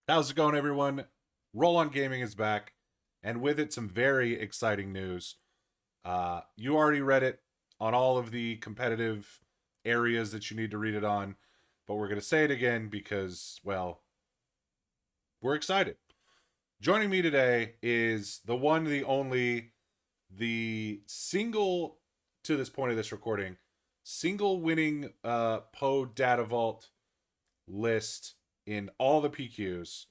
How's it going, everyone? Roll On Gaming is back, and with it, some very exciting news. You already read it on all of the competitive areas that you need to read it on, but we're going to say it again because, well, we're excited. Joining me today is the one, the only, the single, to this point of this recording, single winning Poe Data Vault list in all the PQs,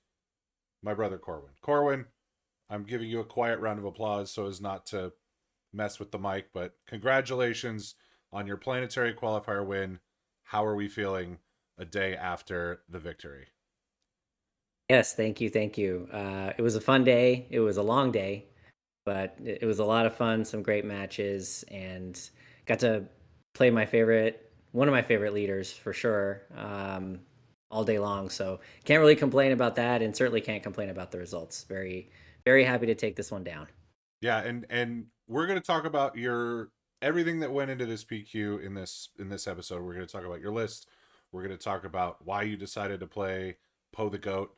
my brother Corwin. Corwin, I'm giving you a quiet round of applause so as not to mess with the mic, but congratulations on your planetary qualifier win. How are we feeling a day after the victory? Yes, thank you, thank you. It was a fun day. It was a long day, but it was a lot of fun. Some great matches, and got to play one of my favorite leaders for sure, all day long. So can't really complain about that, and certainly can't complain about the results. Very, very happy to take this one down. Yeah, and we're going to talk about your everything that went into this PQ in this episode. We're going to talk about your list. We're going to talk about why you decided to play Poe the Goat.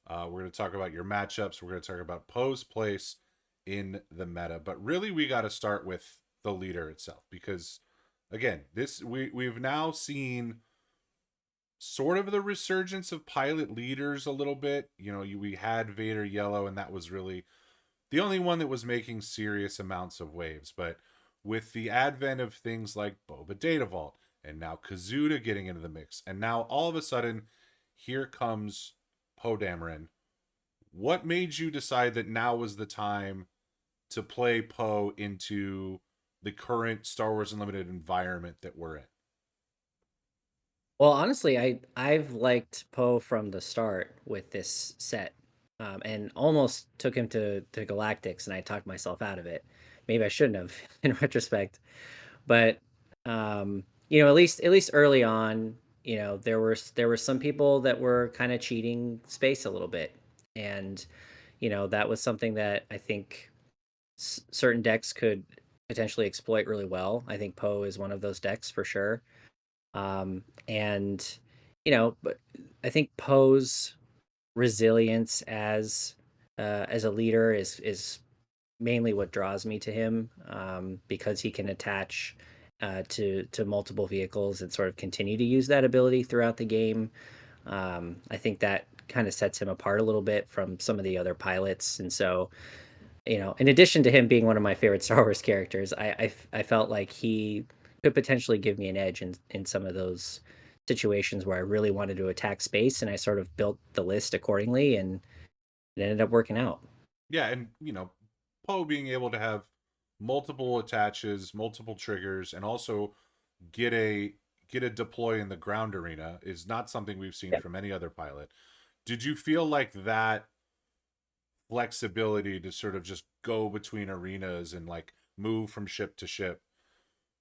We're going to talk about your matchups. We're going to talk about Poe's place in the meta. But really, we got to start with the leader itself because, again, we've now seen sort of the resurgence of pilot leaders a little bit. We had Vader Yellow, and that was really the only one that was making serious amounts of waves. But with the advent of things like Boba Data Vault, and now Kazuda getting into the mix, and now all of a sudden, here comes Poe Dameron. What made you decide that now was the time to play Poe into the current Star Wars Unlimited environment that we're in? Well, honestly, I've liked Poe from the start with this set, and almost took him to Galactics, and I talked myself out of it. Maybe I shouldn't have, in retrospect. But at least early on, there were some people that were kind of cheating space a little bit, and that was something that I think certain decks could potentially exploit really well. I think Poe is one of those decks for sure. And but I think Poe's resilience as a leader is mainly what draws me to him, because he can attach to multiple vehicles and sort of continue to use that ability throughout the game. I think that kind of sets him apart a little bit from some of the other pilots, and so in addition to him being one of my favorite Star Wars characters, I felt like he could potentially give me an edge in some of those situations where I really wanted to attack space, and I sort of built the list accordingly, and it ended up working out. Yeah, and Poe being able to have multiple attaches, multiple triggers, and also get a get a deploy in the ground arena is not something we've seen Yeah. from any other pilot. Did you feel like that flexibility to sort of just go between arenas and like move from ship to ship?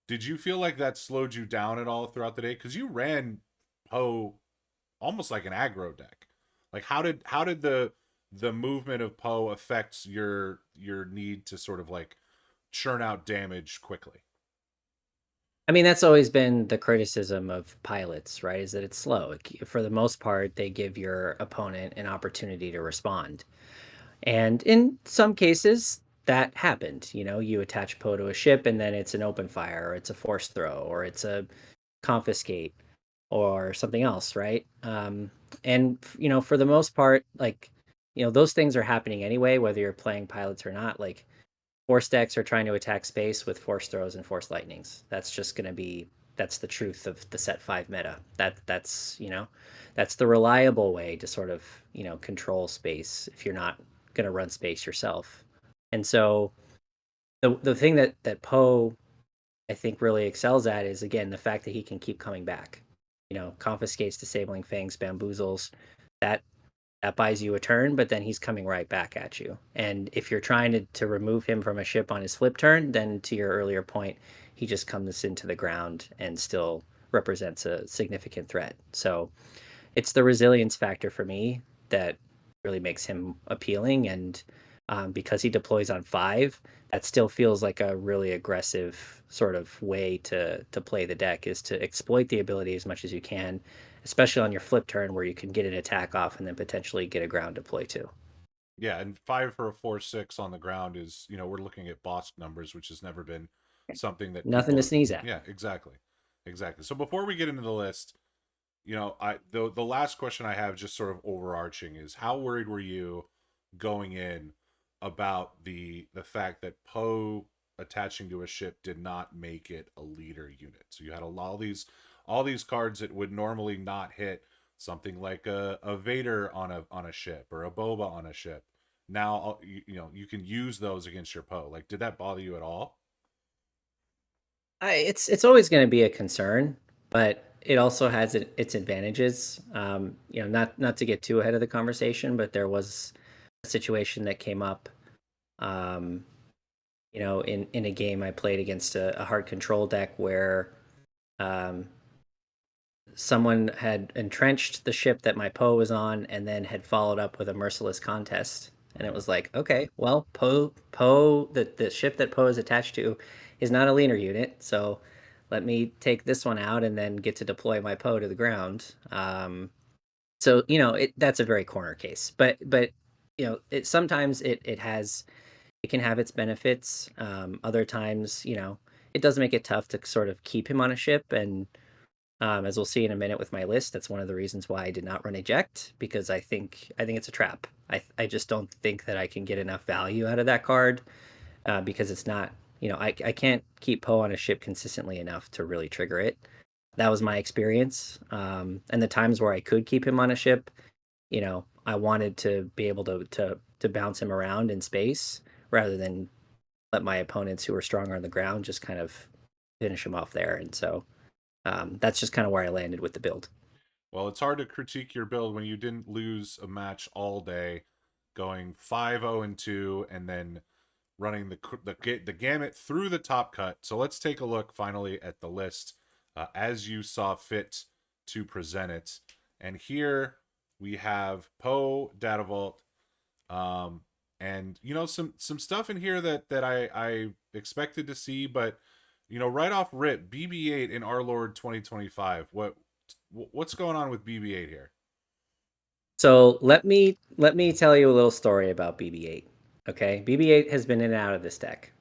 Did you feel like that slowed you down at all throughout the day? Because you ran Poe almost like an aggro deck. Like how did the movement of Poe affect your need to sort of like churn out damage quickly? I mean, that's always been the criticism of pilots, right? Is that it's slow. For the most part, they give your opponent an opportunity to respond. And in some cases, that happened. You attach Poe to a ship and then it's an open fire, or it's a force throw, or it's a confiscate, or something else, right? And for the most part, like, those things are happening anyway, whether you're playing pilots or not. Like, force decks are trying to attack space with force throws and force lightnings. That's the truth of the set five meta. That's the reliable way to sort of, control space if you're not gonna run space yourself. And so the thing that Poe I think really excels at is, again, the fact that he can keep coming back. Confiscates, disabling fangs, bamboozles. That that buys you a turn, but then he's coming right back at you. And if you're trying to remove him from a ship on his flip turn, then to your earlier point, he just comes into the ground and still represents a significant threat. So it's the resilience factor for me that really makes him appealing. And because he deploys on 5, that still feels like a really aggressive sort of way to play the deck, is to exploit the ability as much as you can, especially on your flip turn where you can get an attack off and then potentially get a ground deploy too. Yeah, and 5 for a 4/6 on the ground is, we're looking at boss numbers, which has never been something that Nothing people to have. sneeze at. Yeah, exactly, exactly. So before we get into the list, the last question I have, just sort of overarching, is how worried were you going in about the fact that Poe attaching to a ship did not make it a leader unit? So you had all these cards that would normally not hit, something like a Vader on a ship, or a Boba on a ship. Now you can use those against your Poe. Like, did that bother you at all? It's always going to be a concern, but it also has its advantages. Not to get too ahead of the conversation, but there was a situation that came up. Um, in a game I played against a hard control deck where um, someone had entrenched the ship that my Poe was on, and then had followed up with a merciless contest. And it Mm-hmm. was like, okay, well, Poe, the ship that Poe is attached to, is not a leaner unit, so let me take this one out and then get to deploy my Poe to the ground. So that's a very corner case, but sometimes it can have its benefits. Other times, it does make it tough to sort of keep him on a ship. And as we'll see in a minute with my list, that's one of the reasons why I did not run eject, because I think it's a trap. I just don't think that I can get enough value out of that card, because it's not. I can't keep Poe on a ship consistently enough to really trigger it. That was my experience. And the times where I could keep him on a ship, I wanted to be able to bounce him around in space rather than let my opponents who are stronger on the ground just kind of finish him off there. And so that's just kind of where I landed with the build. Well, it's hard to critique your build when you didn't lose a match all day, going 5-0-2, and then running the gamut through the top cut. So let's take a look finally at the list, as you saw fit to present it. And here we have Poe Data Vault, um, and some stuff in here that I expected to see, but right off rip, BB-8 in Our Lord 2025. What's going on with BB-8 here? So let me tell you a little story about BB-8. Okay, BB-8 has been in and out of this deck,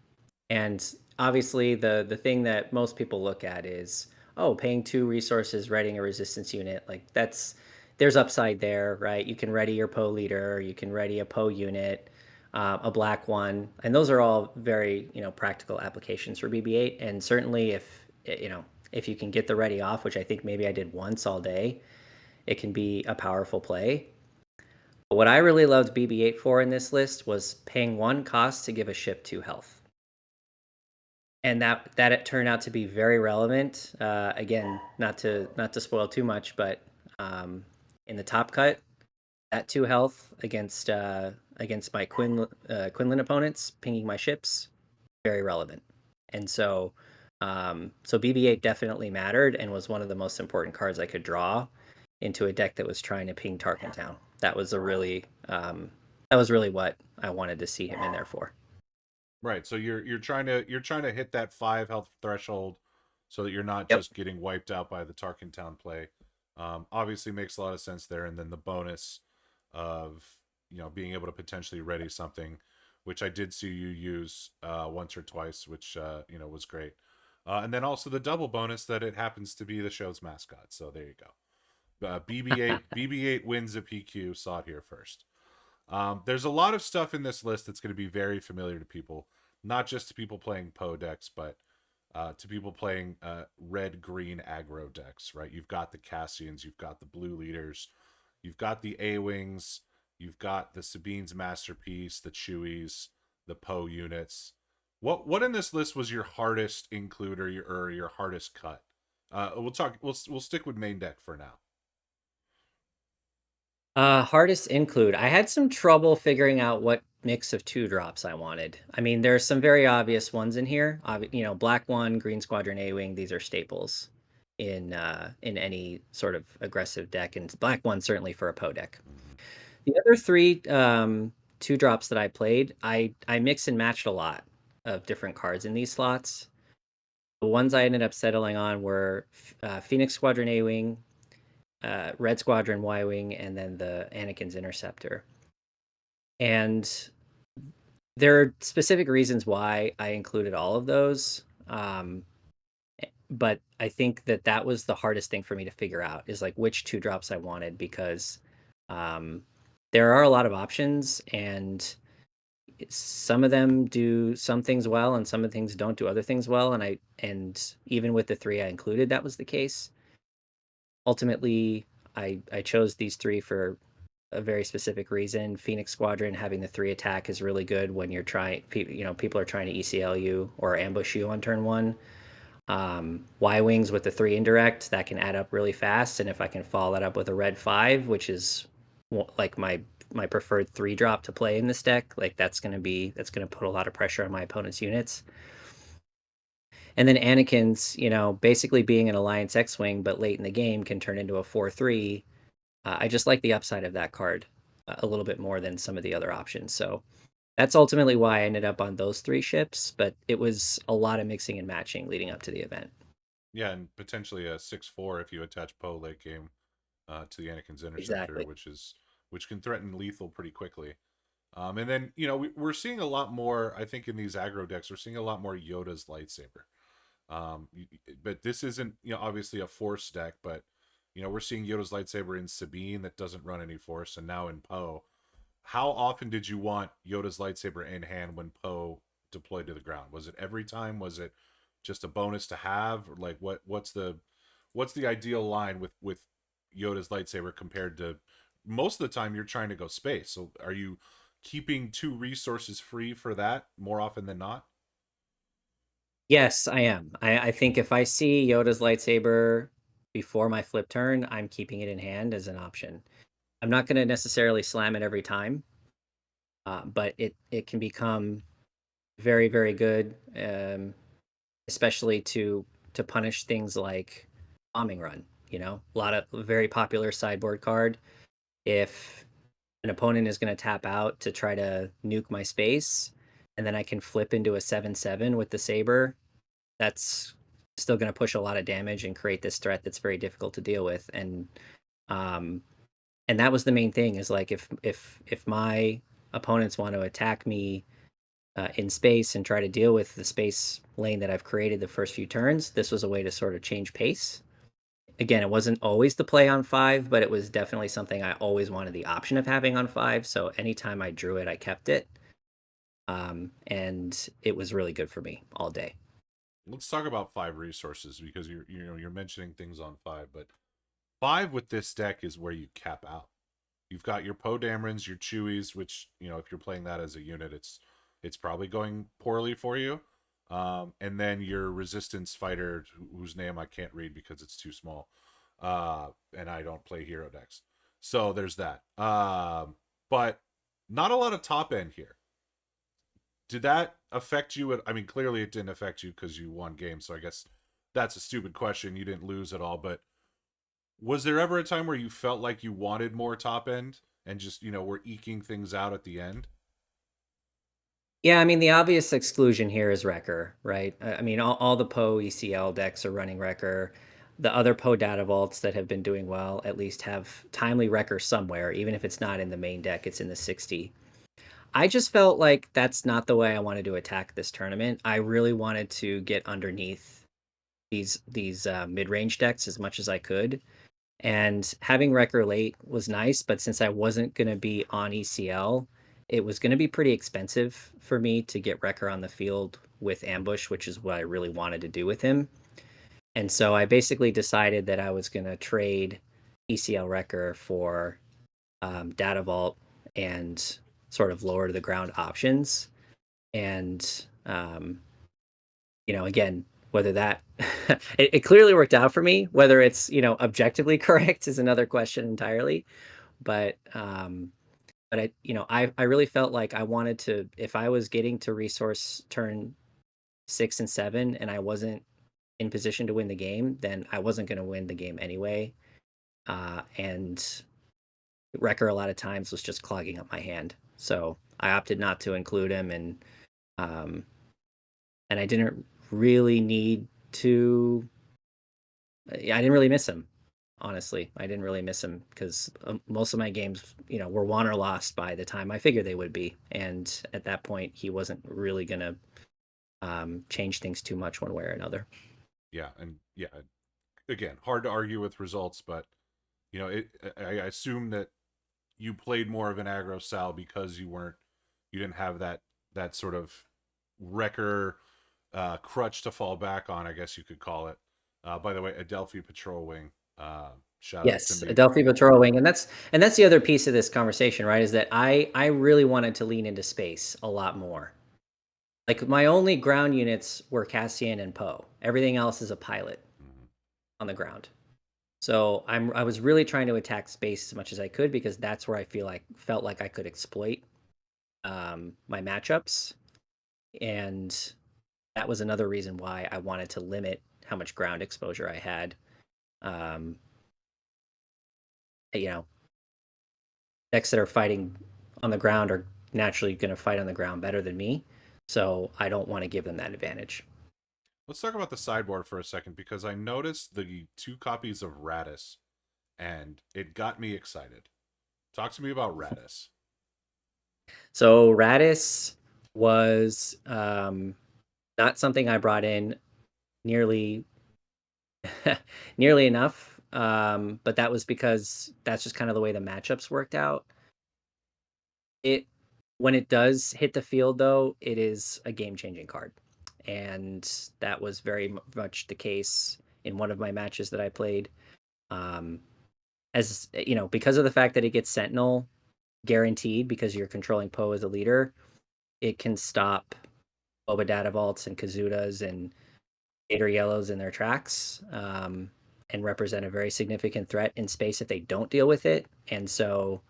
and obviously the thing that most people look at is, oh, paying 2 resources, readying a resistance unit. Like, there's upside there, right? You can ready your Poe leader, you can ready a Poe unit, a black one, and those are all very practical applications for BB-8. And certainly if you can get the ready off, which I think maybe I did once all day, it can be a powerful play. But what I really loved BB-8 for in this list was paying 1 cost to give a ship 2 health, and that it turned out to be very relevant. Again, not to spoil too much, but in the top cut, that 2 health against my Quinlan opponents, pinging my ships, very relevant. And so BB-8 definitely mattered and was one of the most important cards I could draw into a deck that was trying to ping Tarkin Town. That was really what I wanted to see him in there for. Right. So you're trying to hit that 5 health threshold, so that you're not Yep. just getting wiped out by the Tarkin Town play. Obviously makes a lot of sense there, and then the bonus of being able to potentially ready something, which I did see you use once or twice, which was great. And then also the double bonus that it happens to be the show's mascot. So there you go. BB-8 wins a PQ. Saw it here first. There's a lot of stuff in this list that's going to be very familiar to people, not just to people playing Poe decks, but to people playing red green aggro decks. Right? You've got the Cassians, you've got the blue leaders, you've got the A wings, you've got the Sabine's masterpiece, the Chewies, the Poe units. What in this list was your hardest include, or your hardest cut? We'll stick with main deck for now. Hardest include. I had some trouble figuring out what mix of 2 drops I wanted. I mean, there's some very obvious ones in here. Black one, Green Squadron A-Wing, these are staples in any sort of aggressive deck, and black one certainly for a Poe deck. Mm-hmm. The other 3, two drops that I played, I mix and matched a lot of different cards in these slots. The ones I ended up settling on were Phoenix Squadron A-Wing, Red Squadron Y-Wing, and then the Anakin's Interceptor. And there are specific reasons why I included all of those. But I think that that was the hardest thing for me to figure out, is like which two drops I wanted, because um, there are a lot of options, and some of them do some things well and some of the things don't do other things well. And even with the three I included, that was the case. Ultimately, I chose these three for a very specific reason. Phoenix Squadron having the 3 attack is really good when you're trying, people are trying to ECL you or ambush you on turn 1. Y-Wings with the 3 indirect, that can add up really fast, and if I can follow that up with a red 5, which is like my preferred 3 drop to play in this deck, like that's gonna put a lot of pressure on my opponent's units. And then Anakin's, basically being an Alliance X-Wing, but late in the game can turn into a 4/3. I just like the upside of that card a little bit more than some of the other options. So that's ultimately why I ended up on those 3 ships, but it was a lot of mixing and matching leading up to the event. Yeah, and potentially a 6/4 if you attach Poe late game to the Anakin's Interceptor, Exactly. which can threaten lethal pretty quickly. And then we're seeing a lot more. I think in these aggro decks, we're seeing a lot more Yoda's lightsaber. But this isn't obviously a Force deck, but we're seeing Yoda's lightsaber in Sabine that doesn't run any Force, and now in Poe. How often did you want Yoda's lightsaber in hand when Poe deployed to the ground? Was it every time? Was it just a bonus to have? Like what's the ideal line with Yoda's lightsaber compared to most of the time you're trying to go space? So are you keeping 2 resources free for that more often than not? Yes, I am. I think if I see Yoda's lightsaber before my flip turn, I'm keeping it in hand as an option. I'm not going to necessarily slam it every time, but it can become very, very good, especially to punish things like bombing run. A lot of very popular sideboard card. If an opponent is going to tap out to try to nuke my space, and then I can flip into a 7/7 with the saber, that's still going to push a lot of damage and create this threat that's very difficult to deal with. Um, and that was the main thing, is like if my opponents want to attack me in space and try to deal with the space lane that I've created the first few turns, this was a way to sort of change pace. Again, it wasn't always the play on 5, but it was definitely something I always wanted the option of having on 5. So anytime I drew it, I kept it. And it was really good for me all day. Let's talk about 5 resources because you're mentioning things on 5, but 5 with this deck is where you cap out. You've got your Poe Damerons, your Chewies, which if you're playing that as a unit, it's probably going poorly for you. And then your Resistance fighter, whose name I can't read because it's too small, and I don't play hero decks. So there's that. But not a lot of top end here. Did that affect you? I mean, clearly it didn't affect you because you won games. So I guess that's a stupid question. You didn't lose at all, but was there ever a time where you felt like you wanted more top end and just were eking things out at the end? Yeah, I mean, the obvious exclusion here is Wrecker, right? I mean, all the Poe ECL decks are running Wrecker. The other Poe data vaults that have been doing well at least have timely Wrecker somewhere, even if it's not in the main deck, it's in the 60. I just felt like that's not the way I wanted to attack this tournament. I really wanted to get underneath these mid-range decks as much as I could. And having Wrecker late was nice, but since I wasn't going to be on ECL, it was going to be pretty expensive for me to get Wrecker on the field with Ambush, which is what I really wanted to do with him. And so I basically decided that I was going to trade ECL Wrecker for Data Vault and sort of lower to the ground options. And, again, whether that it clearly worked out for me. Whether it's objectively correct is another question entirely. But I really felt like I wanted to, if I was getting to resource turn 6 and 7 and I wasn't in position to win the game, then I wasn't going to win the game anyway. And Wrecker a lot of times was just clogging up my hand. So I opted not to include him, um, and I didn't really need to. I didn't really miss him, honestly. I didn't really miss him because most of my games, were won or lost by the time I figured they would be, and at that point, he wasn't really gonna change things too much one way or another. Yeah, and yeah, again, hard to argue with results, but I assume that you played more of an aggro style because you didn't have that sort of wrecker crutch to fall back on, I guess you could call it. By the way, Adelphi Patrol Wing. Shout out to Yes, me. Adelphi Patrol Wing, and that's the other piece of this conversation, right? Is that I really wanted to lean into space a lot more. Like my only ground units were Cassian and Poe. Everything else is a pilot Mhm. on the ground. So I was really trying to attack space as much as I could because that's where I felt like I could exploit my matchups, and that was another reason why I wanted to limit how much ground exposure I had. Um, you know, Decks that are fighting on the ground are naturally going to fight on the ground better than me, so I don't want to give them that advantage. Let's talk about the sideboard for a second because I noticed the two copies of Radis and it got me excited. Talk to me about Radis. So Radis was not something I brought in nearly nearly enough, but that was because that's just kind of the way the matchups worked out. It When it does hit the field, though, it is a game-changing card, and that was very much the case in one of my matches that I played. Um, as because of the fact that it gets Sentinel guaranteed because you're controlling Poe as a leader, it can stop Boba Data Vaults and Kazudas and Gator Yellows in their tracks, and represent a very significant threat in space if they don't deal with it. And so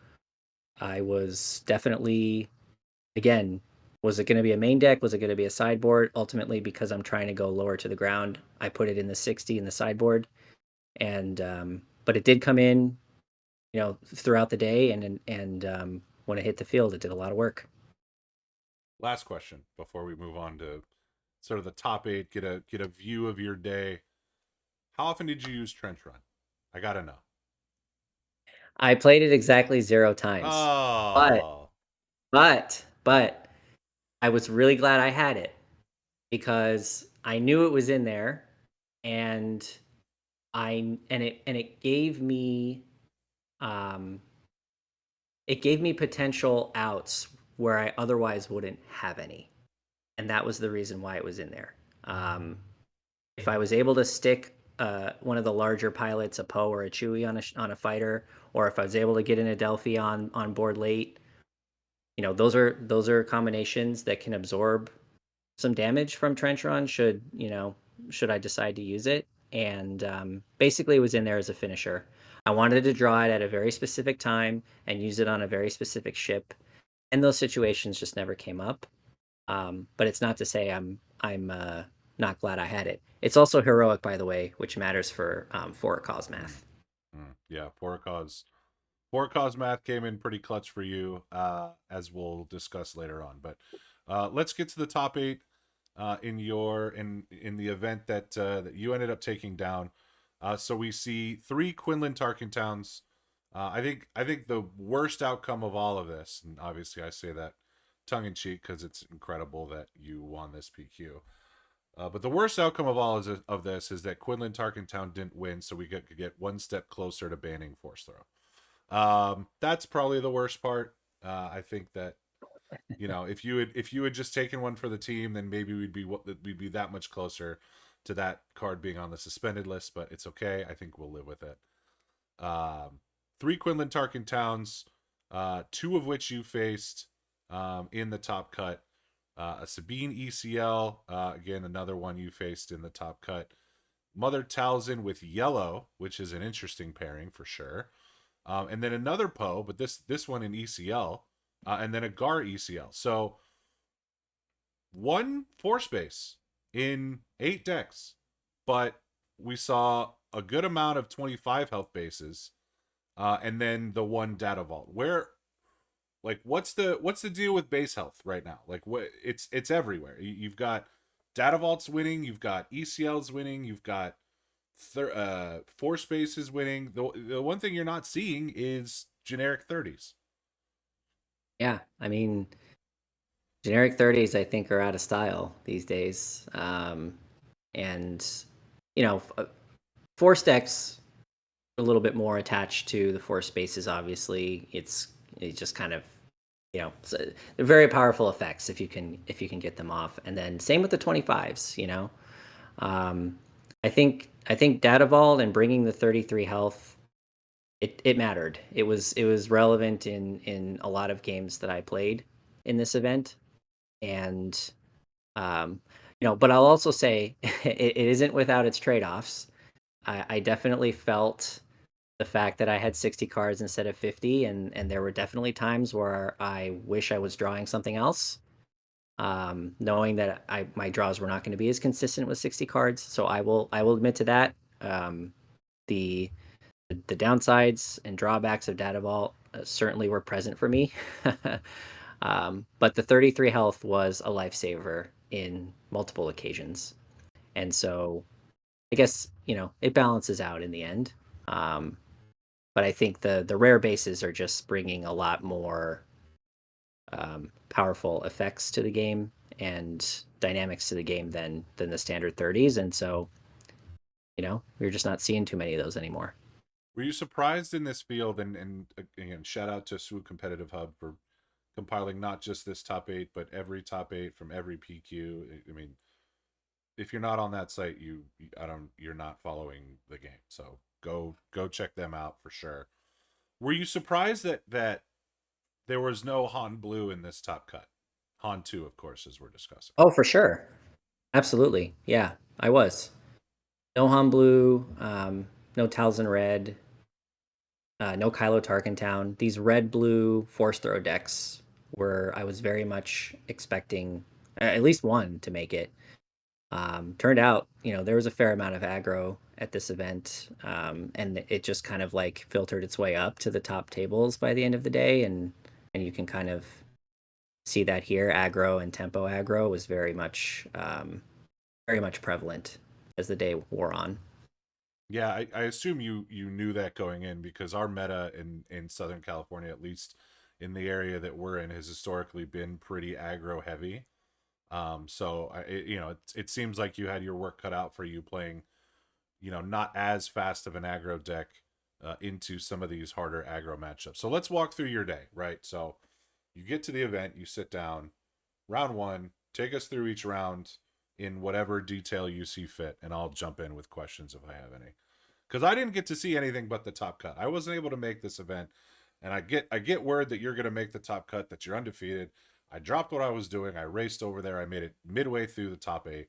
I was definitely, again, was it going to be a main deck? Was it going to be a sideboard? Ultimately, because I'm trying to go lower to the ground, I put it in the 60 in the sideboard, and but it did come in, throughout the day, and when it hit the field, it did a lot of work. Last question before we move on to sort of the top eight. Get a view of your day. How often did you use Trench Run? I gotta know. I played it exactly 0 times, but Oh, but I was really glad I had it because I knew it was in there, and it um gave me potential outs where I otherwise wouldn't have any, and that was the reason why it was in there. If I was able to stick one of the larger pilots, a Poe or a Chewie on a fighter, or if I was able to get an Adelphi on board late, those are combinations that can absorb some damage from trench run should I decide to use it. And basically, it was in there as a finisher. I wanted to draw it at a very specific time and use it on a very specific ship, and those situations just never came up. But it's not to say I'm not glad I had it. It's also heroic, by the way, which matters for a cause mm, math. yeah. Poor cause math came in pretty clutch for you, as we'll discuss later on. But let's get to the top eight in the event that you ended up taking down. So we see three Quinlan Tarkin towns. I think the worst outcome of all of this, and obviously I say that tongue in cheek because it's incredible that you won this PQ. But the worst outcome of all of this is that Quinlan Tarkin Town didn't win, so we could get one step closer to banning Force Throw. That's probably the worst part. I think that if you had just taken one for the team, then maybe we'd be that much closer to that card being on the suspended list. But it's okay. I think we'll live with it. Um, Three Quinlan Tarkin towns, two of which you faced in the top cut. A Sabine ECL, again another one you faced in the top cut. Mother Talzin with yellow, which is an interesting pairing for sure. And then another Poe, but this one in ECL, and then a Gar ECL. So one force base in 8 decks, but we saw a good amount of 25 health bases, and then the one data vault. Like what's the deal with base health right now? Like what it's everywhere. You've got data vaults winning, you've got ECLs winning, you've got force spaces winning. The one thing you're not seeing is generic 30s. Yeah, I mean, generic 30s, I think, are out of style these days. And, you know, force decks are a little bit more attached to the force spaces, obviously. It's just kind of, so they're very powerful effects if you can get them off. And then same with the 25s, you know. Um, I think Data Vault and bringing the 33 health, it mattered. It was relevant in a lot of games that I played in this event. And um, but I'll also say it isn't without its trade-offs. I definitely felt the fact that I had 60 cards instead of 50, and there were definitely times where I wish I was drawing something else, knowing that my draws were not going to be as consistent with 60 cards. So I will admit to that. Um, the the downsides and drawbacks of Data Vault certainly were present for me. But the 33 health was a lifesaver in multiple occasions. And so I guess, it balances out in the end. Um, but I think the rare bases are just bringing a lot more powerful effects to the game and dynamics to the game than the standard 30s. And so, we're just not seeing too many of those anymore. Were you surprised in this field? And again, shout out to Swoop Competitive Hub for compiling not just this top eight, but every top eight from every PQ. I mean, if you're not on that site, I don't you're not following the game. So go check them out for sure. Were you surprised that there was no Han Blue in this top cut? Han 2, of course, as we're discussing. Oh, for sure. Absolutely. Yeah, I was. No Han Blue, no Talzin Red, no Kylo Tarkentown. These red blue force throw decks were I was very much expecting at least one to make it. Turned out, there was a fair amount of aggro at this event, and it just kind of like filtered its way up to the top tables by the end of the day, and you can kind of see that here. Aggro and tempo aggro was very much prevalent as the day wore on. Yeah, I assume you knew that going in because our meta in Southern California, at least in the area that we're in, has historically been pretty aggro heavy. So it seems like you had your work cut out for you playing, not as fast of an aggro deck into some of these harder aggro matchups. So let's walk through your day, right? So you get to the event, you sit down, round one, take us through each round in whatever detail you see fit, and I'll jump in with questions if I have any. Because I didn't get to see anything but the top cut. I wasn't able to make this event, and I get word that you're going to make the top cut, that you're undefeated. I dropped what I was doing. I raced over there. I made it midway through the top eight,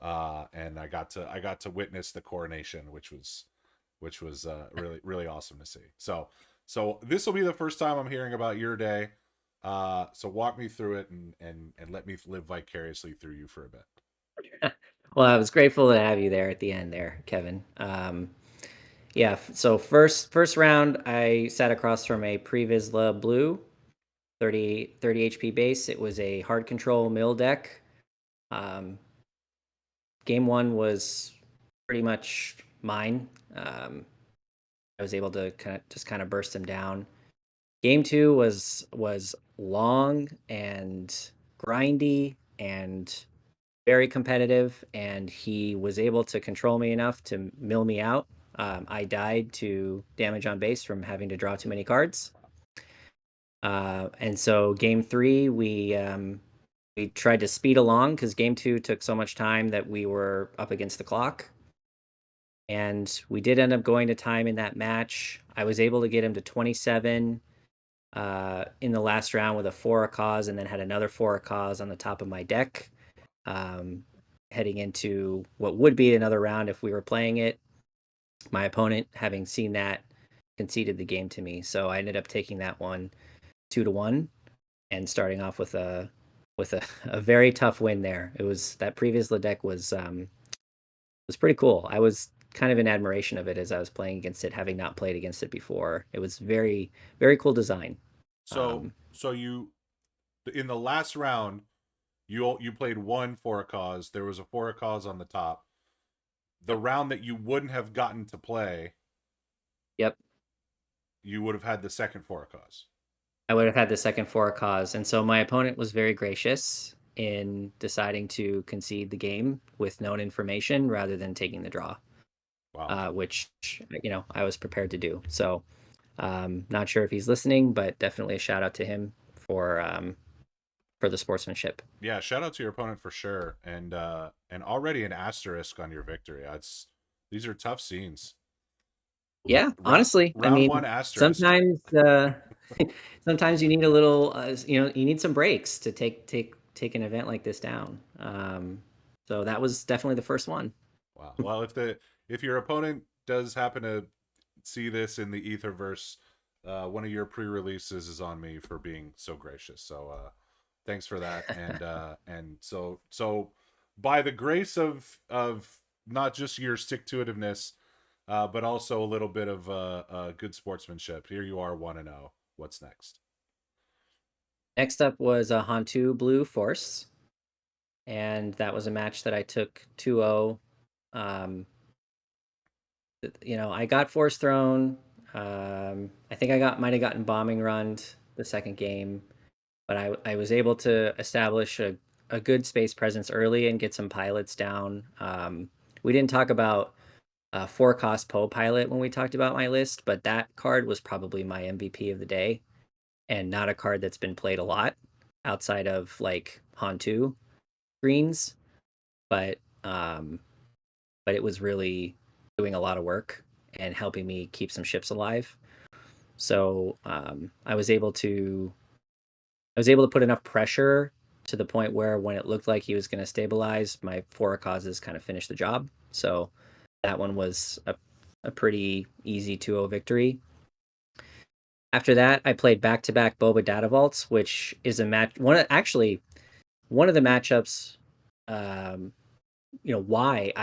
and I got to witness the coronation, which was really really awesome to see. So this will be the first time I'm hearing about your day. So walk me through it and let me live vicariously through you for a bit. Well, I was grateful to have you there at the end there, Kevin. Yeah, so first round, I sat across from a Previsla Blue 30 HP base. It was a hard control mill deck. Um, Game one was pretty much mine. I was able to kind of burst him down. Game two was long and grindy and very competitive, and he was able to control me enough to mill me out. I died to damage on base from having to draw too many cards. And so game three, we tried to speed along because game two took so much time that we were up against the clock. And we did end up going to time in that match. I was able to get him to 27 in the last round with a four of cause, and then had another four of cause on the top of my deck. Heading into what would be another round if we were playing it. My opponent, having seen that, conceded the game to me. So I ended up taking that one 2-1 and starting off with a very tough win there. It was that previous deck was pretty cool. I was kind of in admiration of it as I was playing against it, having not played against it before. It was very, very cool design. So So you in the last round, you played one for a cause. There was a for a cause on the top. The Yep. round that you wouldn't have gotten to play, Yep. you would have had the second for a cause. I would have had the second for a cause. And so my opponent was very gracious in deciding to concede the game with known information rather than taking the draw, Wow. which, I was prepared to do. So, not sure if he's listening, but definitely a shout out to him for the sportsmanship. Yeah, shout out to your opponent for sure, and already an asterisk on your victory. These are tough scenes. Yeah, Round honestly, I round one mean, asterisk. sometimes sometimes you need a little, you need some breaks to take an event like this down. So that was definitely the first one. Wow. Well, if your opponent does happen to see this in the Etherverse, one of your pre-releases is on me for being so gracious. So thanks for that. And by the grace of not just your stick to itiveness, but also a little bit of good sportsmanship. Here you are, 1-0. What's next? Next up was a Hantu Blue Force, and that was a match that I took 2-0. Um, I got Force Thrown. I think might have gotten bombing run the second game, but I was able to establish a good space presence early and get some pilots down. We didn't talk about four cost Poe pilot when we talked about my list, but that card was probably my MVP of the day, and not a card that's been played a lot outside of like Hantu greens, but um, but it was really doing a lot of work and helping me keep some ships alive. So I was able to put enough pressure to the point where when it looked like he was going to stabilize, my four causes kind of finished the job. So that one was a pretty easy 2-0 victory. After that, I played back-to-back Boba Data Vaults, which is a match. One of the matchups. Um, why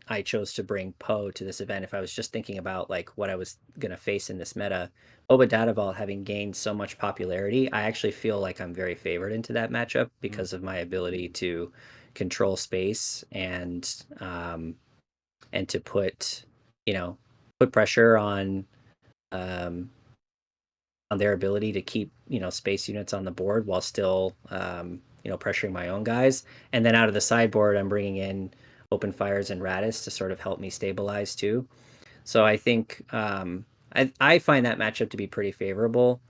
I chose to bring Poe to this event. If I was just thinking about like what I was gonna face in this meta, Boba Data Vault having gained so much popularity, I actually feel like I'm very favored into that matchup Mm. because of my ability to control space and to you know put pressure um, on their ability to keep space units on the board while still pressuring my own guys. And then out of the sideboard, I'm bringing in open fires and Radis to sort of help me stabilize too. So I think I find that matchup to be pretty favorable.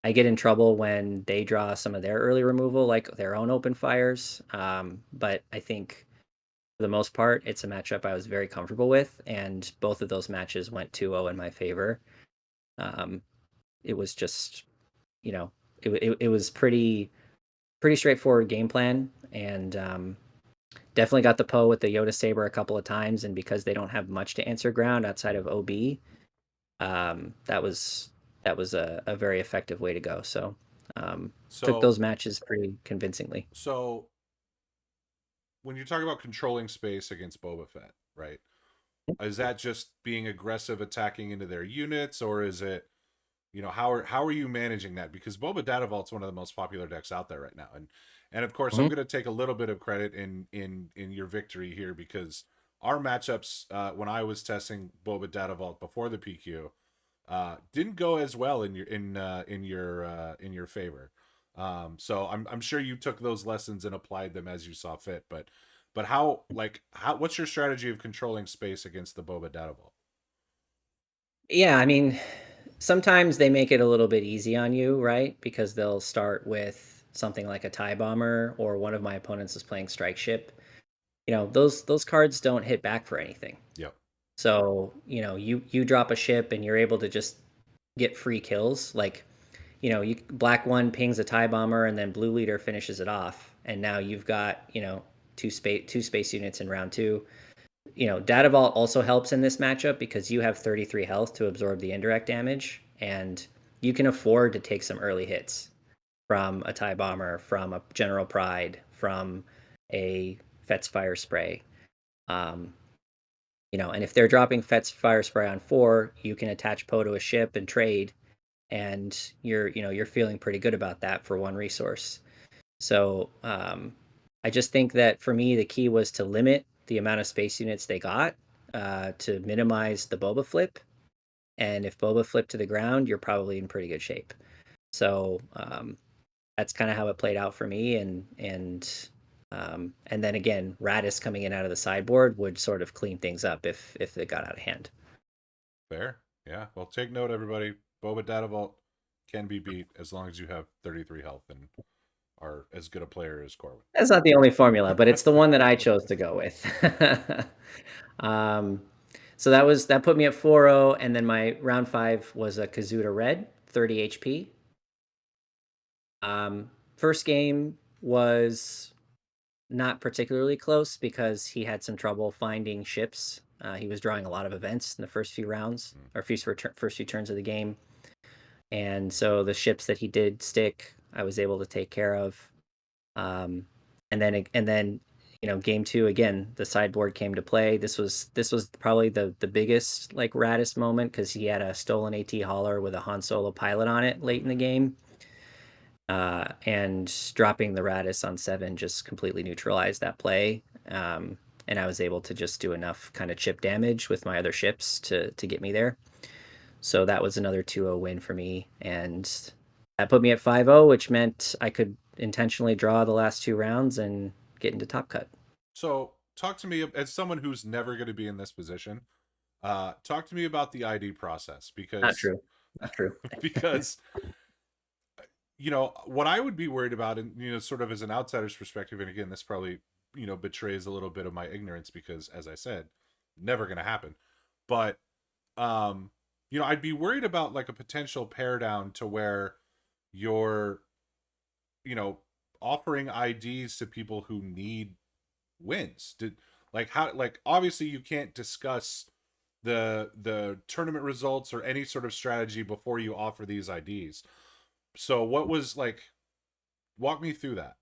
I get in trouble when they draw some of their early removal, like their own open fires. But I think for the most part, it's a matchup I was very comfortable with, and both of those matches went 2-0 in my favor. Um, it was just you know, it was pretty straightforward game plan, and definitely got the Poe with the Yoda Saber a couple of times, and because they don't have much to answer ground outside of OB, that was a very effective way to go. So took So those matches pretty convincingly. so when you talk about controlling space against Boba Fett, right? Is that just being aggressive attacking into their units, or is it, how are you managing that? Because Boba Data Vault's one of the most popular decks out there right now, and of course I'm Mhm. going to take a little bit of credit in your victory here, because our matchups, when I was testing Boba Data Vault before the PQ, didn't go as well in your favor. So I'm sure you took those lessons and applied them as you saw fit. But how what's your strategy of controlling space against the Boba Data Vault? Yeah, I mean, sometimes they make it a little bit easy on you, right? Because they'll start with something like a tie bomber, or one of my opponents is playing strike ship. Those cards don't hit back for anything. Yep. So, you drop a ship and you're able to just get free kills. Like, you black one pings a tie bomber and then blue leader finishes it off. And now you've got, two space units in round two. Data Vault also helps in this matchup because you have 33 health to absorb the indirect damage, and you can afford to take some early hits from a tie bomber, from a general pride, from a Fet's fire spray. Um, and if they're dropping Fet's fire spray on 4, you can attach Poe to a ship and trade, and you're feeling pretty good about that for one resource. So I just think that for me the key was to limit the amount of space units they got, to minimize the boba flip. And if boba flipped to the ground, you're probably in pretty good shape. So that's kind of how it played out for me. And then again, Radis coming in out of the sideboard would sort of clean things up if it got out of hand. Fair. Yeah. Well, take note, everybody. Boba Data Vault can be beat as long as you have 33 health and are as good a player as Corwin. That's not the only formula, but it's the one that I chose to go with. um, so that put me at 4-0, and then my round 5 was a Kazuta Red, 30 HP. First game was not particularly close because he had some trouble finding ships. He was drawing a lot of events in the first few rounds or first few turns of the game, and so the ships that he did stick, I was able to take care of. Um, and then game 2 again, the sideboard came to play. This was probably the biggest like Radis moment because he had a stolen AT hauler with a Han Solo pilot on it late in the game. And dropping the Radis on 7 just completely neutralized that play. And I was able to just do enough kind of chip damage with my other ships to get me there. So that was another 2-0 win for me. And that put me at 5-0, which meant I could intentionally draw the last 2 rounds and get into top cut. So, talk to me as someone who's never going to be in this position. Talk to me about the ID process Not because true. Not true. because what I would be worried about, and sort of as an outsider's perspective, and again, this probably betrays a little bit of my ignorance because, as I said, never going to happen. But I'd be worried about like a potential pair down to where you're, you know, offering IDs to people who need wins. Did like how like obviously you can't discuss the tournament results or any sort of strategy before you offer these IDs. So what was like walk me through that.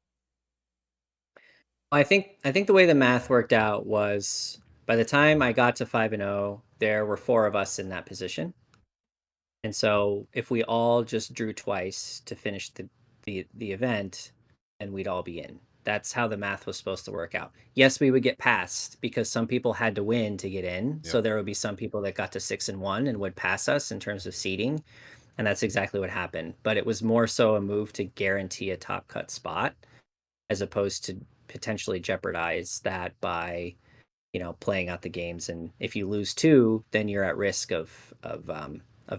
I think the way the math worked out was by the time I got to 5-0, there were 4 of us in that position. And so if we all just drew twice to finish the event, and we'd all be in. That's how the math was supposed to work out. Yes, we would get passed because some people had to win to get in. Yep. So there would be some people that got to 6-1 and would pass us in terms of seeding. And that's exactly what happened. But it was more so a move to guarantee a top cut spot as opposed to potentially jeopardize that by playing out the games. And if you lose 2, then you're at risk of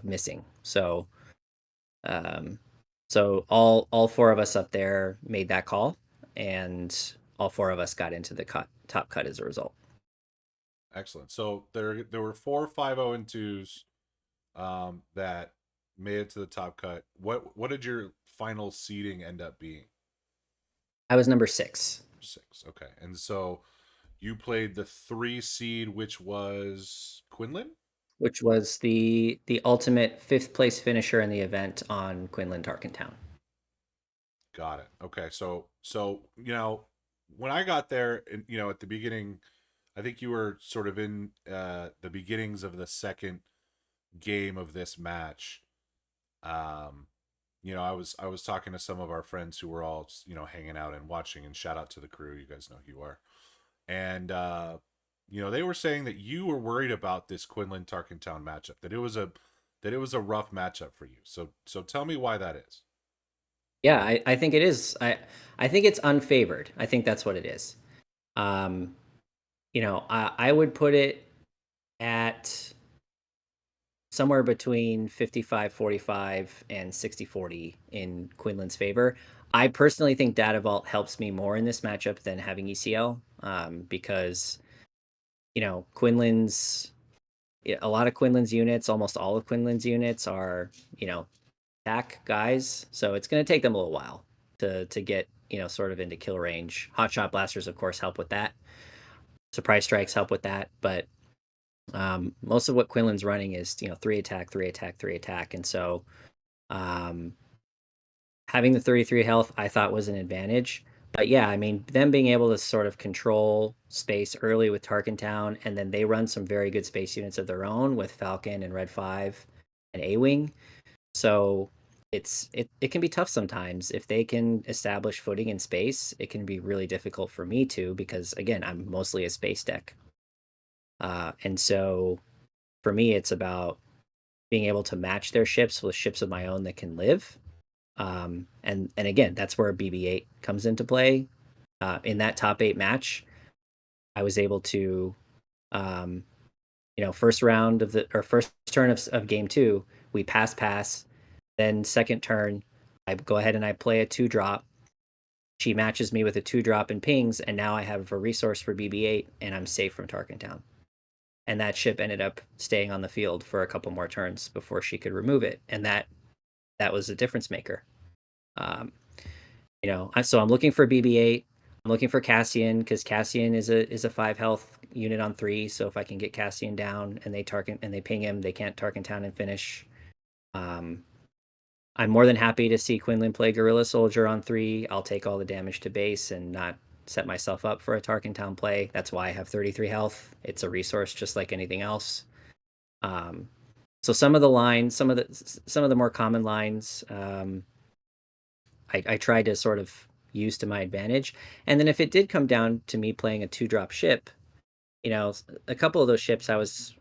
missing. Um, so all 4 of us up there made that call, and all 4 of us got into the top cut as a result. Excellent. So there were 4 5-0 and 2s that made it to the top cut. What did your final seeding end up being? I was number 6. 6. Okay. And so you played the 3 seed, which was Quinlan? Which was the ultimate 5th place finisher in the event on Quinlan Tarkentown. Got it. Okay. So when I got there, and at the beginning, I think you were sort of in the beginnings of the second game of this match. I was talking to some of our friends who were all hanging out and watching, and shout out to the crew. You guys know who you are. And they were saying that you were worried about this Quinlan Tarkentown matchup, that it was a rough matchup for you. So tell me why that is. Yeah, I think it is. I think it's unfavored. I think that's what it is. Um, I would put it at somewhere between 55-45 and 60-40 in Quinlan's favor. I personally think Data Vault helps me more in this matchup than having ECL, because Quinlan's a lot of Quinlan's units, almost all of Quinlan's units are attack guys, so it's going to take them a little while to get sort of into kill range. Hotshot blasters, of course, help with that. Surprise strikes help with that, but most of what Quinlan's running is 3 attack, 3 attack, 3 attack, and so um, having the 33 health I thought was an advantage. But yeah, I mean, them being able to sort of control space early with Tarkentown, and then they run some very good space units of their own with Falcon and Red 5 and A-Wing. So it can be tough sometimes. If they can establish footing in space, it can be really difficult for me to, because again, I'm mostly a space deck. And so for me, it's about being able to match their ships with ships of my own that can live. And again, that's where BB-8 comes into play. In that top 8 match, I was able to, um, first round of the or first turn of game 2, we pass. Then second turn, I go ahead and I play a 2-drop. She matches me with a 2-drop and pings, and now I have a resource for BB-8, and I'm safe from Tarkentown. And that ship ended up staying on the field for a couple more turns before she could remove it, and that was a difference maker. Um, so I'm looking for BB-8. I'm looking for Cassian because Cassian is a 5 health unit on 3. So if I can get Cassian down and they ping him, they can't Tarkentown and finish. Um, I'm more than happy to see Quinlan play Gorilla Soldier on 3. I'll take all the damage to base and not set myself up for a Tarkentown play. That's why I have 33 health. It's a resource just like anything else. Um, so some of the lines, some of the more common lines, I tried to sort of use to my advantage. And then if it did come down to me playing a 2-drop ship, a couple of those ships I was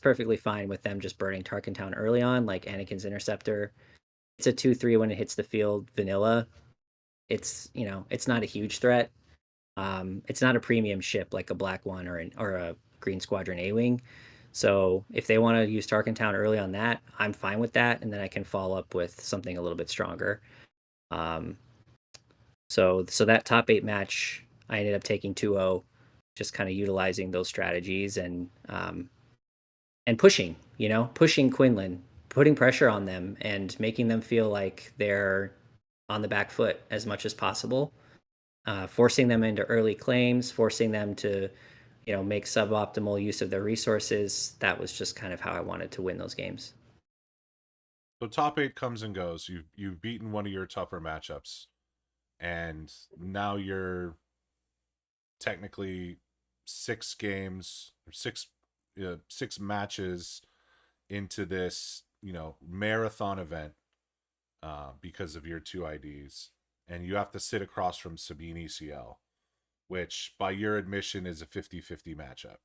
perfectly fine with them just burning Tarkentown early on, like Anakin's Interceptor. It's a 2/3 when it hits the field, vanilla. It's not a huge threat. It's not a premium ship like a black one or a Green Squadron A-wing. So if they want to use Tarkentown early on that, I'm fine with that, and then I can follow up with something a little bit stronger. Um, so that top 8 match, I ended up taking 2-0, just kind of utilizing those strategies and pushing Quinlan, putting pressure on them and making them feel like they're on the back foot as much as possible, forcing them into early claims, forcing them to, make suboptimal use of their resources. That was just kind of how I wanted to win those games. So top 8 comes and goes. You've beaten one of your tougher matchups, and now you're technically 6 games or 6 matches into this marathon event because of your 2 IDs, and you have to sit across from Sabine ECL, which by your admission is a 50-50 matchup.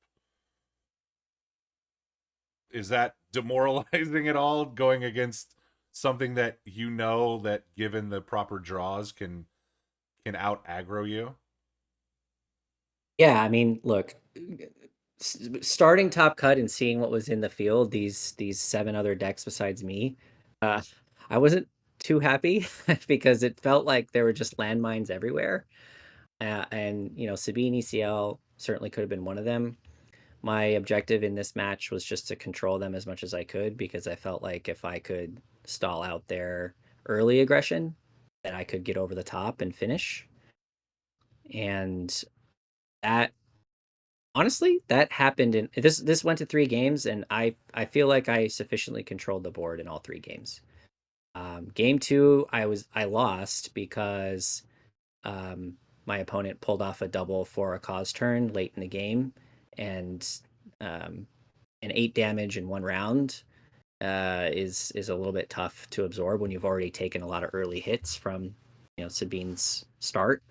Is that demoralizing at all, going against something that that given the proper draws can out aggro you? Yeah, I mean, look, starting top cut and seeing what was in the field, these 7 other decks besides me, uh, I wasn't too happy because it felt like there were just landmines everywhere. And Sabine ECL certainly could have been one of them. My objective in this match was just to control them as much as I could because I felt like if I could stall out their early aggression, then I could get over the top and finish. And that honestly, that happened in this went to 3 games, and I feel like I sufficiently controlled the board in all 3 games. Game 2, I lost because um, my opponent pulled off a double for a cause turn late in the game, and um, an 8 damage in 1 round is a little bit tough to absorb when you've already taken a lot of early hits from Sabine's start.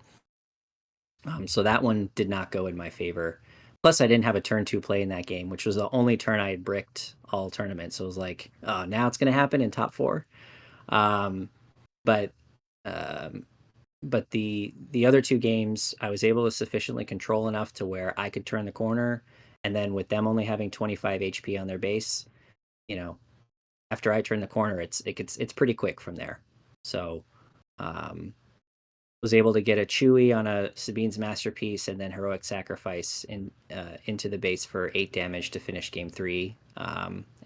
So that one did not go in my favor. Plus, I didn't have a turn 2 play in that game, which was the only turn I had bricked all tournament. So it was like, oh, now it's going to happen in top 4. Um, but um, but the other 2 games, I was able to sufficiently control enough to where I could turn the corner, and then with them only having 25 HP on their base, you know, after I turn the corner, it's pretty quick from there. So um, was able to get a Chewy on a Sabine's Masterpiece and then Heroic Sacrifice into the base for 8 damage to finish game 3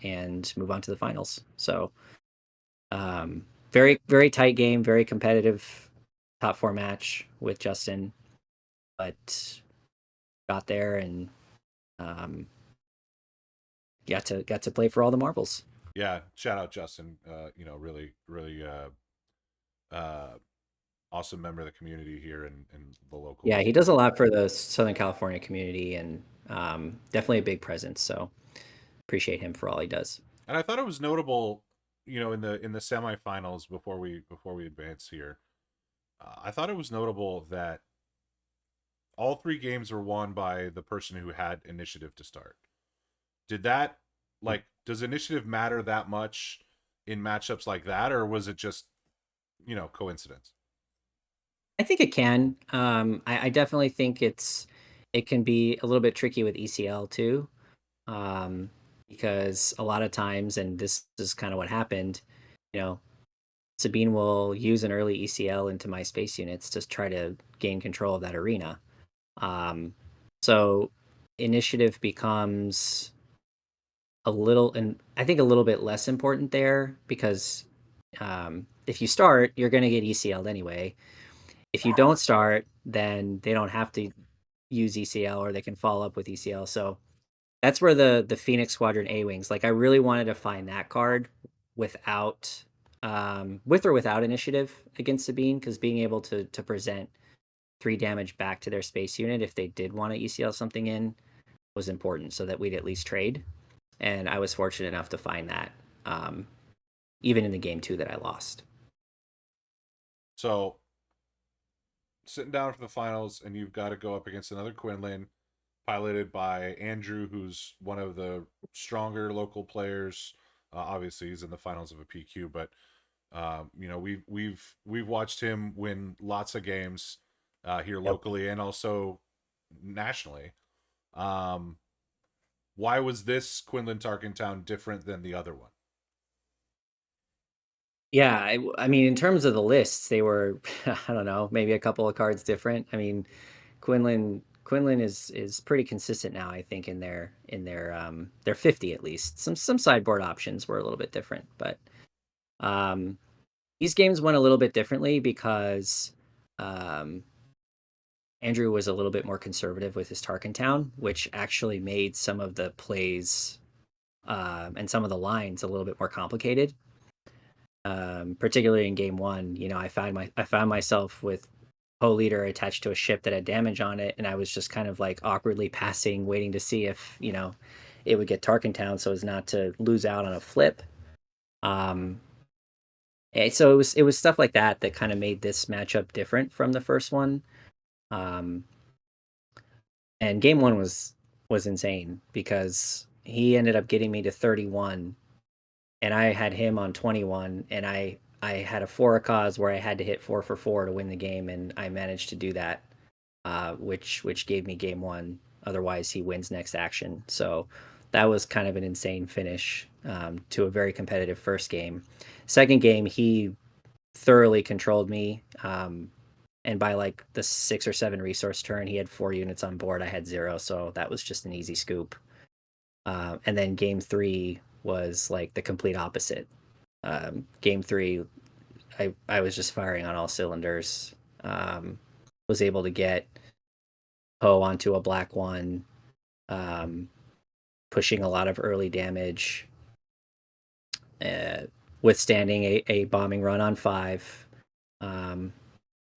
and move on to the finals. So very very tight game, very competitive top 4 match with Justin, but got there and um, got to play for all the marbles. Yeah, shout out Justin. Really, really uh, awesome member of the community here in the local Yeah, he does a lot for the Southern California community and definitely a big presence. So appreciate him for all he does. And I thought it was notable. in the semifinals before we advance here, I thought it was notable that all three games were won by the person who had initiative to start. Did that does initiative matter that much in matchups like that, or was it just coincidence? I think it can. I definitely think it can be a little bit tricky with ECL too, um, because a lot of times, and this is kind of what happened, you know, Sabine will use an early ECL into my space units to try to gain control of that arena. Um, so initiative becomes a little, and I think a little bit less important there because if you start, you're going to get ECL'd anyway. If you don't start, then they don't have to use ECL or they can follow up with ECL. So that's where the Phoenix Squadron A wings. Like I really wanted to find that card without with or without initiative against Sabine because being able to present 3 damage back to their space unit if they did want to ECL something in was important so that we'd at least trade. And I was fortunate enough to find that um, even in the game two that I lost. So sitting down for the finals, and you've got to go up against another Quinlan, piloted by Andrew, who's one of the stronger local players. Obviously, he's in the finals of a PQ, but we've watched him win lots of games here Yep. locally and also nationally. Um, why was this Quinlan Tarkentown different than the other one? Yeah, I mean, in terms of the lists, they were, I don't know, maybe a couple of cards different. I mean, Quinlan is pretty consistent now, I think, in their 50 at least. Some sideboard options were a little bit different, but um, these games went a little bit differently because um, Andrew was a little bit more conservative with his Tarkentown, which actually made some of the plays and some of the lines a little bit more complicated. Particularly in game one, I found myself with Poe leader attached to a ship that had damage on it, and I was just kind of like awkwardly passing, waiting to see if it would get Tarkentown so as not to lose out on a flip. Um, and so it was stuff like that that kind of made this matchup different from the first one. Um, and game one was insane because he ended up getting me to 31 and I had him on 21 and I had a four of cause where I had to hit 4 for 4 to win the game and I managed to do that, which gave me game one. Otherwise, he wins next action. So that was kind of an insane finish to a very competitive first game. Second game, he thoroughly controlled me. And by like the 6 or 7 resource turn, he had 4 units on board. I had 0, so that was just an easy scoop. And then game three was like the complete opposite. Game three, I was just firing on all cylinders. Was able to get Poe onto a black one, um, pushing a lot of early damage, uh, withstanding a bombing run on 5, um,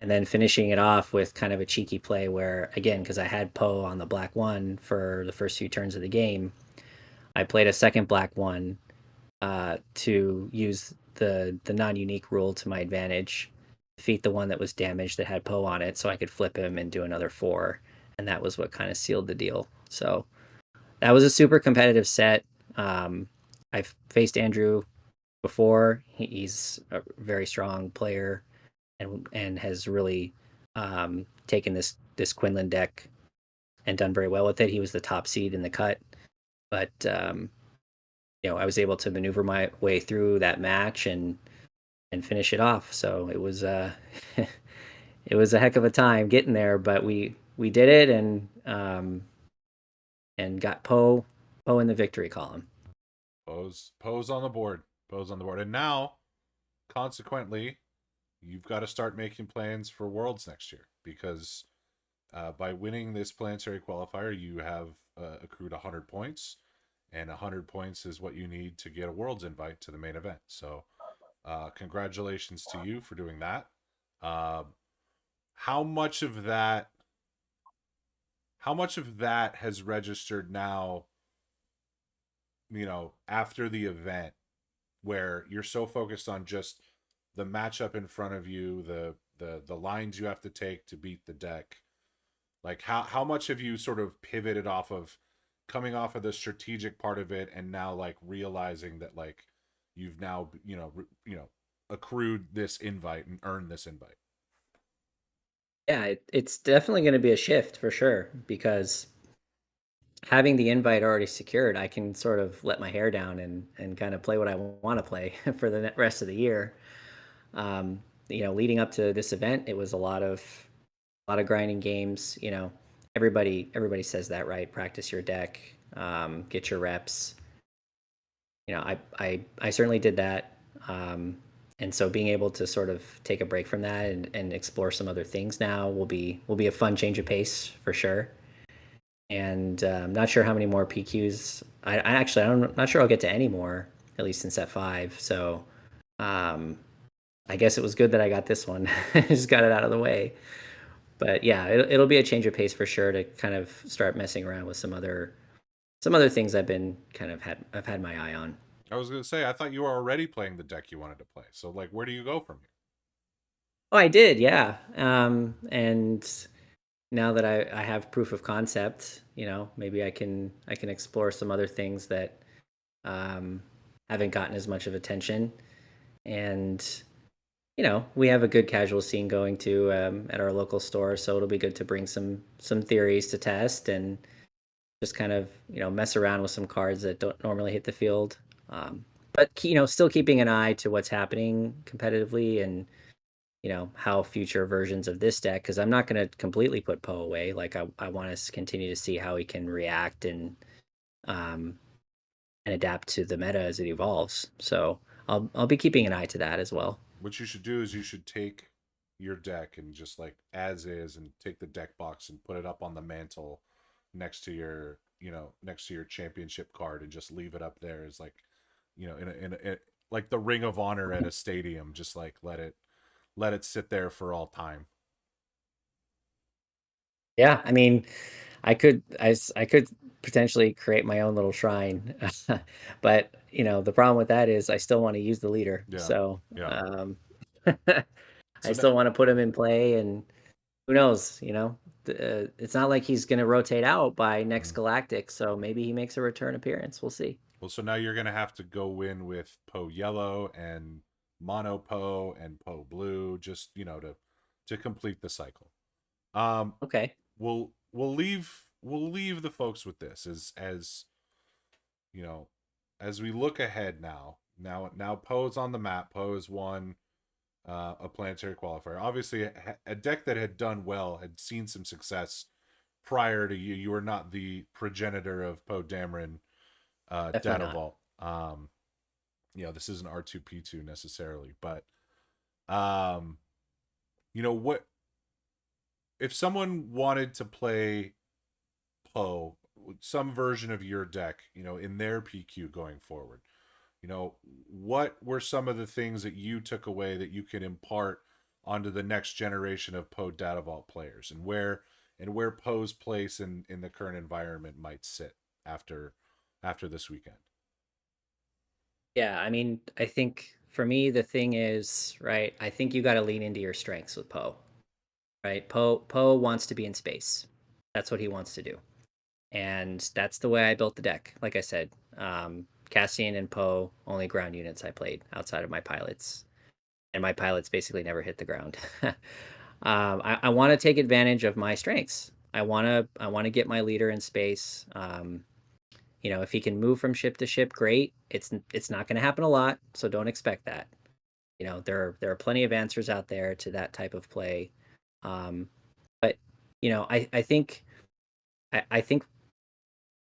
and then finishing it off with kind of a cheeky play where, again, because I had Poe on the black one for the first few turns of the game, I played a second black one to use the non-unique rule to my advantage, defeat the one that was damaged that had Poe on it, so I could flip him and do another 4, and that was what kind of sealed the deal. So that was a super competitive set. I've faced Andrew before. He's a very strong player and has really taken this Quinlan deck and done very well with it. He was the top seed in the cut, but I was able to maneuver my way through that match and finish it off. So it was it was a heck of a time getting there, but we did it and got Poe in the victory column. Pose on the board. Pose on the board. And now, consequently, you've got to start making plans for Worlds next year because by winning this planetary qualifier, you have accrued 100 points, and 100 points is what you need to get a Worlds invite to the main event. So, congratulations to you for doing that. Uh, how much of that? How much of that has registered now? After the event where you're so focused on just the matchup in front of you, the lines you have to take to beat the deck. Like how much have you sort of pivoted off of coming off of the strategic part of it and now like realizing that like you've now accrued this invite and earned this invite? Yeah, it's definitely going to be a shift for sure because having the invite already secured, I can sort of let my hair down and kind of play what I want to play for the rest of the year. Leading up to this event, it was a lot of grinding games. Everybody says that, right? Practice your deck, get your reps. I certainly did that. And so being able to sort of take a break from that and explore some other things now will be a fun change of pace for sure. And I'm not sure how many more PQs. I'm not sure I'll get to any more, at least in set five. So um, I guess it was good that I got this one. Just got it out of the way. But yeah, it'll be a change of pace for sure to kind of start messing around with some other things I've had my eye on. I was gonna say I thought you were already playing the deck you wanted to play. So like, where do you go from here? Oh, I did, yeah. And now that I have proof of concept, maybe I can explore some other things that um, haven't gotten as much of attention. And we have a good casual scene going to at our local store, so it'll be good to bring some theories to test and just kind of mess around with some cards that don't normally hit the field. But still keeping an eye to what's happening competitively and how future versions of this deck, because I'm not going to completely put Poe away. Like I want to continue to see how he can react um, and adapt to the meta as it evolves. So I'll be keeping an eye to that as well. What you should do is you should take your deck and just like as is and take the deck box and put it up on the mantle next to your next to your championship card and just leave it up there as like in a like the ring of honor at a stadium, just like let it sit there for all time. Yeah, I mean, I could potentially create my own little shrine, but the problem with that is I still want to use the leader. Yeah, So yeah. I So still want to put him in play, and who knows? It's not like he's going to rotate out by next mhm. Galactic, so maybe he makes a return appearance. We'll see. Well, so now you're gonna have to go in with Poe Yellow and Mono Poe and Poe Blue, just to complete the cycle. Um, Okay. we'll leave the folks with this as you know as we look ahead now. Now Poe's on the map. Poe has won a planetary qualifier. Obviously, a deck that had done well had seen some success prior to you. You were not the progenitor of Poe Dameron Definitely Data not. Vault. This isn't R2P2 necessarily, but um, what if someone wanted to play Poe, some version of your deck, in their PQ going forward? What were some of the things that you took away that you can impart onto the next generation of Poe Data Vault players, and where Poe's place in the current environment might sit after this weekend? Yeah, I mean, I think for me the thing is, right, I think you got to lean into your strengths with Poe, right? Poe wants to be in space. That's what he wants to do. And that's the way I built the deck. Like I said, Cassian and Poe only ground units I played outside of my pilots, and my pilots basically never hit the ground. I want to take advantage of my strengths. I want to get my leader in space. If he can move from ship to ship, great. It's not going to happen a lot, so don't expect that. There are plenty of answers out there to that type of play. Um, but I think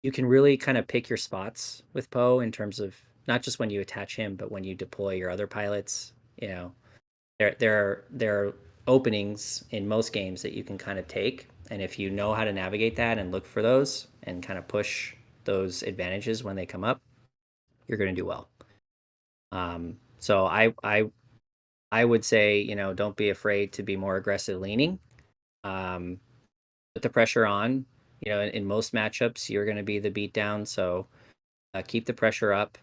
you can really kind of pick your spots with Poe in terms of not just when you attach him, but when you deploy your other pilots. There are openings in most games that you can kind of take, and if you know how to navigate that and look for those and kind of push those advantages when they come up, you're going to do well. So I would say don't be afraid to be more aggressive leaning. Um, put the pressure on. In most matchups, you're going to be the beatdown, so keep the pressure up.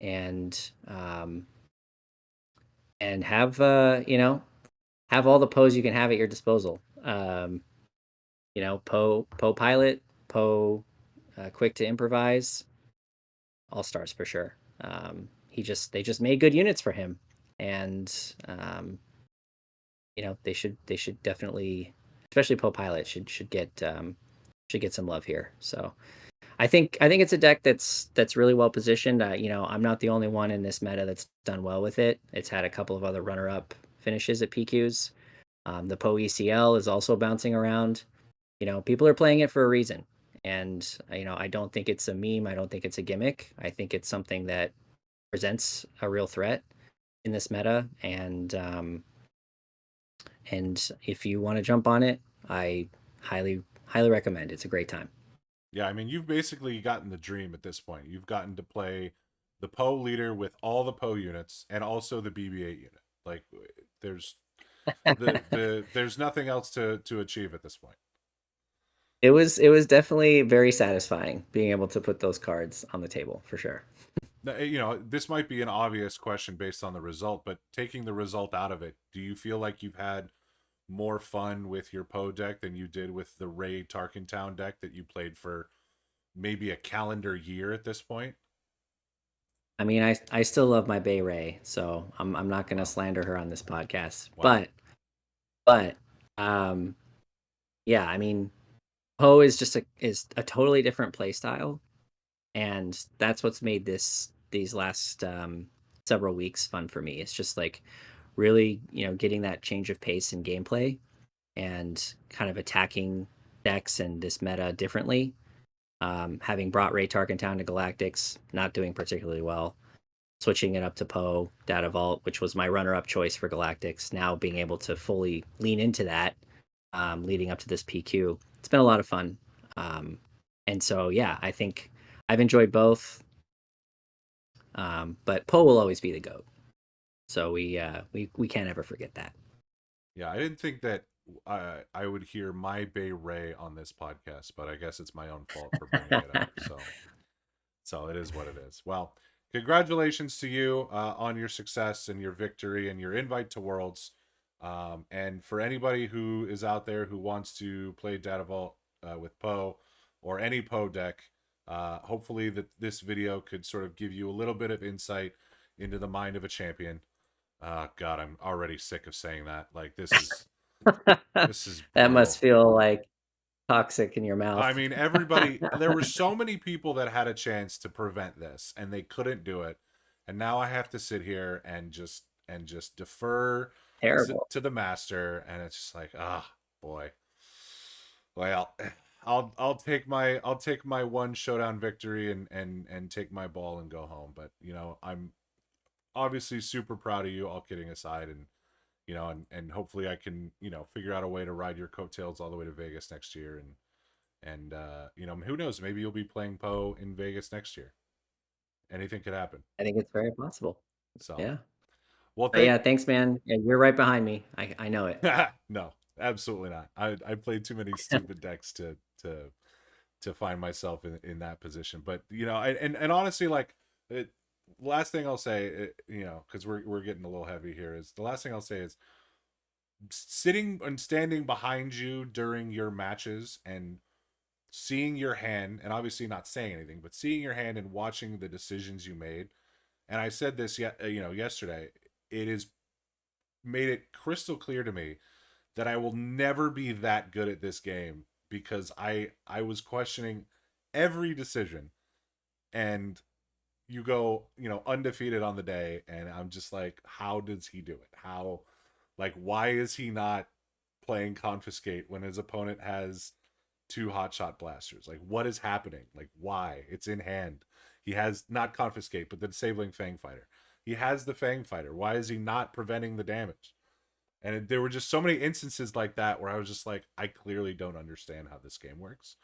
and have have all the Poes you can have at your disposal. Poe pilot, Poe quick to improvise, all stars for sure. They just made good units for him, and they should definitely, especially Poe pilot should get some love here. So I think it's a deck that's really well positioned. I'm not the only one in this meta that's done well with it. It's had a couple of other runner up finishes at PQs. The Poe ECL is also bouncing around. People are playing it for a reason. And I don't think it's a meme. I don't think it's a gimmick. I think it's something that presents a real threat in this meta. And if you want to jump on it, I highly recommend. It's a great time. Yeah, I mean, you've basically gotten the dream at this point. You've gotten to play the Poe leader with all the Poe units and also the BB-8 unit. Like, there's there's nothing else to achieve at this point. It was definitely very satisfying being able to put those cards on the table for sure. Now, you know, this might be an obvious question based on the result, but taking the result out of it, do you feel like you've had more fun with your Poe deck than you did with the Ray Tarkentown deck that you played for maybe a calendar year at this point? I mean, I still love my Bay Ray, so I'm not going to Wow. slander her on this podcast. Wow. But um yeah, I mean, Poe is a totally different play style, and that's what's made these last several weeks fun for me. It's just like really, getting that change of pace in gameplay and kind of attacking decks and this meta differently. Having brought Ray Tarkentown to Galactics, not doing particularly well. Switching it up to Poe, Data Vault, which was my runner-up choice for Galactics. Now being able to fully lean into that, leading up to this PQ, it's been a lot of fun. And so, yeah, I think I've enjoyed both. But Poe will always be the goat. So we can't ever forget that. Yeah, I didn't think that I would hear my Bay Ray on this podcast, but I guess it's my own fault for bringing it up. So it is what it is. Well, congratulations to you on your success and your victory and your invite to Worlds. And for anybody who is out there who wants to play Data Vault with Poe or any Poe deck, hopefully that this video could sort of give you a little bit of insight into the mind of a champion. God, I'm already sick of saying that. Like this is That must brutal. feel like toxic in your I mouth. mean, everybody, there were so many people that had a chance to prevent this and they couldn't do it. And now I have to sit here and just defer Terrible. to the master and it's just like, ah, boy. Well, I'll take my one showdown victory and take my ball and go home, but you know, I'm obviously super proud of you, all kidding aside, and and hopefully I can, figure out a way to ride your coattails all the way to Vegas next year and who knows, maybe you'll be playing Poe in Vegas next year. Anything could happen. I think it's very possible. So, Yeah. well, But thank yeah, thanks, man. Yeah, you're right behind me. I know it. no, absolutely not. I played too many stupid decks to find myself in that position. But and honestly, like it, last thing I'll say, because we're getting a little heavy here, is the last thing I'll say is sitting and standing behind you during your matches and seeing your hand, and obviously not saying anything, but seeing your hand and watching the decisions you made. And I said this yesterday. It has made it crystal clear to me that I will never be that good at this game because I was questioning every decision, and you go, undefeated on the day, and I'm just like, how does he do it? How, like, why is he not playing confiscate when his opponent has two hotshot blasters? Like, what is happening? Like, why? It's in hand. He has not confiscate, but the disabling Fang Fighter. He has the Fang Fighter. Why is he not preventing the damage? And there were just so many instances like that where I was just like, I clearly don't understand how this game works.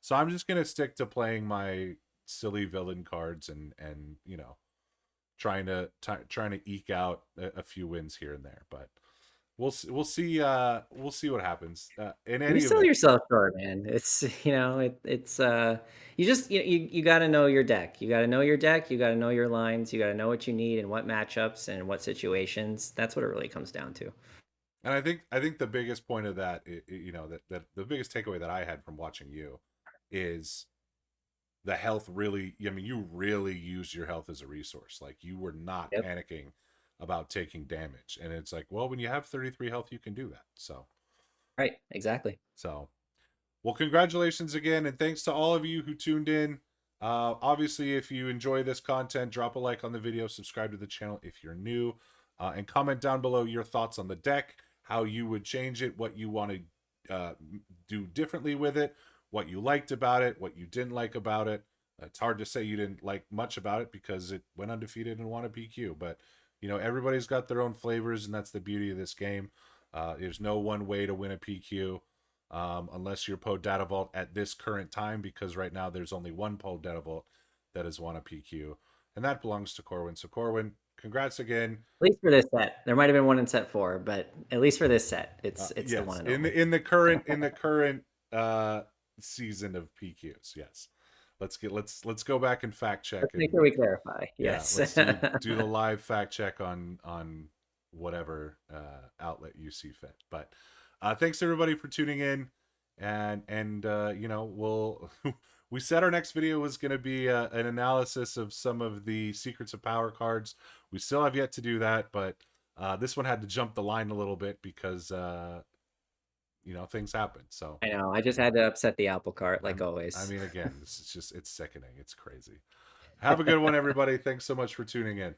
So I'm just gonna stick to playing my silly villain cards and trying to eke out a few wins here and there. But we'll see. We'll see what happens. In You any sell event, yourself short, man. It's it's you just you got to know your deck. You got to know your deck. You got to know your lines. You got to know what you need and what matchups and what situations. That's what it really comes down to. and I think the biggest point of that, that the biggest takeaway that I had from watching you is the health really. I mean, you really used your health as a resource. Like you were not Yep. panicking about taking damage, and it's like, well, when you have 33 health, you can do that. Right. Exactly. So well, congratulations again, and thanks to all of you who tuned in. Obviously, if you enjoy this content, drop a like on the video, subscribe to the channel if you're new, and comment down below your thoughts on the deck, how you would change it, what you want to do differently with it, what you liked about it, what you didn't like about it. It's hard to say you didn't like much about it because it went undefeated and won a PQ, but everybody's got their own flavors, and that's the beauty of this game. There's no one way to win a PQ, unless you're Poe Data Vault at this current time, because right now there's only one Poe Data Vault that has won a PQ, and that belongs to Corwin. So Corwin, congrats again. At least for this set. There might have been one in set 4, but at least for this set, it's the one Yes, and in only. the current uh, season of PQs. Yes, let's go back and fact check Let's make and sure we clarify. yeah, Yes. let's do the live fact check on whatever outlet you see fit. But thanks everybody for tuning in, and we'll we said our next video was going to be an analysis of some of the Secrets of Power cards. We still have yet to do that, but this one had to jump the line a little bit because things happen. So I know. I just had to upset the apple cart like I always. mean, again, this is just it's sickening. It's crazy. Have a good one, everybody. Thanks so much for tuning in.